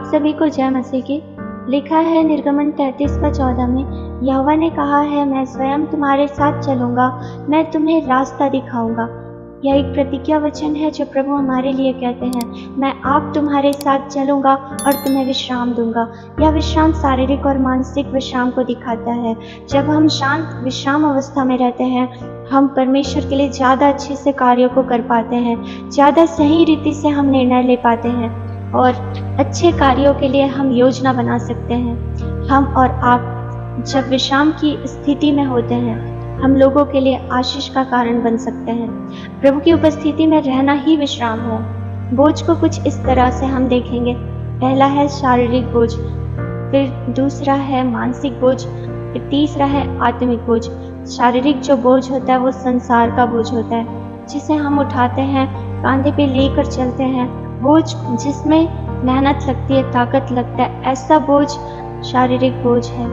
आप सभी को जय मसीह की। लिखा है निर्गमन 33:14 में, यहोवा ने कहा है, मैं स्वयं तुम्हारे साथ चलूंगा, मैं तुम्हें रास्ता दिखाऊंगा। यह एक प्रतिज्ञा वचन है जो प्रभु हमारे लिए कहते हैं, मैं आप तुम्हारे साथ चलूंगा और तुम्हें विश्राम दूंगा। यह विश्राम शारीरिक और मानसिक विश्राम को दिखाता है। जब हम शांत विश्राम अवस्था में रहते हैं, हम परमेश्वर के लिए ज़्यादा अच्छे से कार्यों को कर पाते हैं, ज़्यादा सही रीति से हम निर्णय ले पाते हैं और अच्छे कार्यों के लिए हम योजना बना सकते हैं। हम और आप जब विश्राम की स्थिति में होते हैं, हम लोगों के लिए आशीष का कारण बन सकते हैं। प्रभु की उपस्थिति में रहना ही विश्राम है। बोझ को कुछ इस तरह से हम देखेंगे। पहला है शारीरिक बोझ, फिर दूसरा है मानसिक बोझ, फिर तीसरा है आत्मिक बोझ। शारीरिक जो बोझ होता है वो संसार का बोझ होता है, जिसे हम उठाते हैं, कांधे पे लेकर चलते हैं। बोझ जिसमें मेहनत लगती है, ताकत लगता है, ऐसा बोझ शारीरिक बोझ है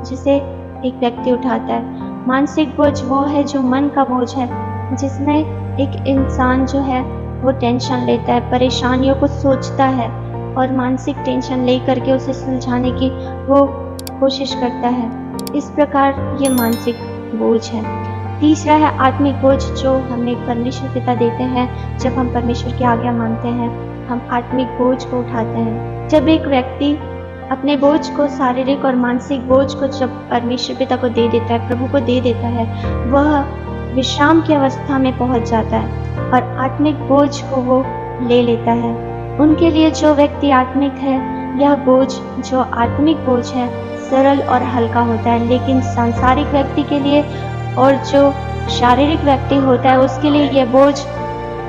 जिसे एक व्यक्ति उठाता है। मानसिक बोझ वो है जो मन का बोझ है, जिसमें एक इंसान जो है वो टेंशन लेता है, परेशानियों को सोचता है और मानसिक टेंशन लेकर के उसे सुलझाने की वो कोशिश करता है। इस प्रकार ये मानसिक बोझ है। तीसरा है आत्मिक बोझ, जो हमें परमेश्वर पिता देते हैं। जब हम परमेश्वर की आज्ञा मानते हैं, हम आत्मिक बोझ को उठाते हैं। जब एक व्यक्ति अपने बोझ को, शारीरिक और मानसिक बोझ को जब परमेश्वर पिता को दे देता है, प्रभु को दे देता है, वह विश्राम की अवस्था में पहुंच जाता है और आत्मिक बोझ को वो ले लेता है। उनके लिए जो व्यक्ति आत्मिक है, यह बोझ जो आत्मिक बोझ है सरल और हल्का होता है, लेकिन सांसारिक व्यक्ति के लिए और जो शारीरिक व्यक्ति होता है उसके लिए यह बोझ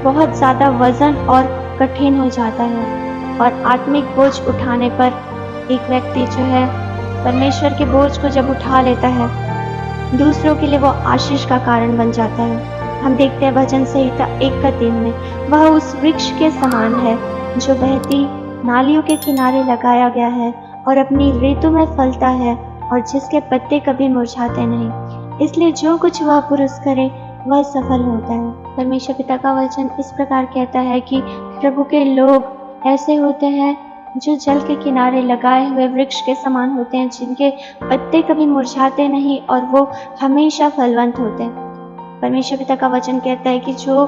बहुत ज़्यादा वजन और कठिन हो जाता है। और आत्मिक बोझ उठाने पर एक व्यक्ति जो है परमेश्वर के बोझ को जब उठा लेता है, दूसरों के लिए वो आशीष का कारण बन जाता है। हम देखते हैं भजन संहिता 1:3 में, वह उस वृक्ष के समान है जो बहती नालियों के किनारे लगाया गया है और अपनी ऋतु में फलता है और जिसके पत्ते कभी मुरझाते नहीं। इसलिए जो कुछ वह पुरुष करे वह सफल होता है। परमेश्वर पिता का वचन इस प्रकार कहता है कि प्रभु के लोग ऐसे होते हैं जो जल के किनारे लगाए हुए वृक्ष के समान होते हैं, जिनके पत्ते कभी मुरझाते नहीं और वो हमेशा फलवंत होते हैं। परमेश्वर पिता का वचन कहता है कि जो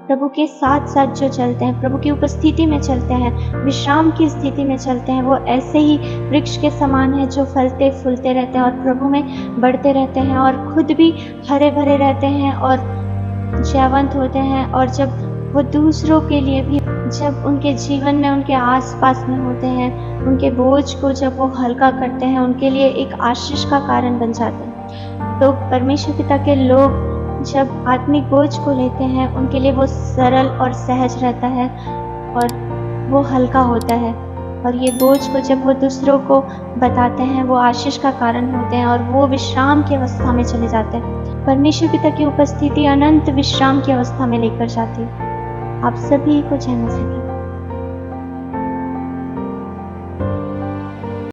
प्रभु के साथ साथ जो चलते हैं, प्रभु की उपस्थिति में चलते हैं, विश्राम की स्थिति में चलते हैं, वो ऐसे ही वृक्ष के समान है जो फलते फूलते रहते हैं और प्रभु में बढ़ते रहते हैं और खुद भी हरे भरे रहते हैं और जयवंत होते हैं। और जब वो दूसरों के लिए भी, जब उनके जीवन में, उनके आसपास में होते हैं, उनके बोझ को जब वो हल्का करते हैं, उनके लिए एक आशीष का कारण बन जाते हैं। तो परमेश्वर पिता के लोग जब आत्मिक बोझ को लेते हैं, उनके लिए वो सरल और सहज रहता है और वो हल्का होता है। और ये बोझ को जब वो दूसरों को बताते हैं, वो आशीष का कारण होते हैं और वो विश्राम की अवस्था में चले जाते हैं। परमेश्वर पिता की उपस्थिति अनंत विश्राम की अवस्था में लेकर जाती है। आप सभी को जय मसीह की।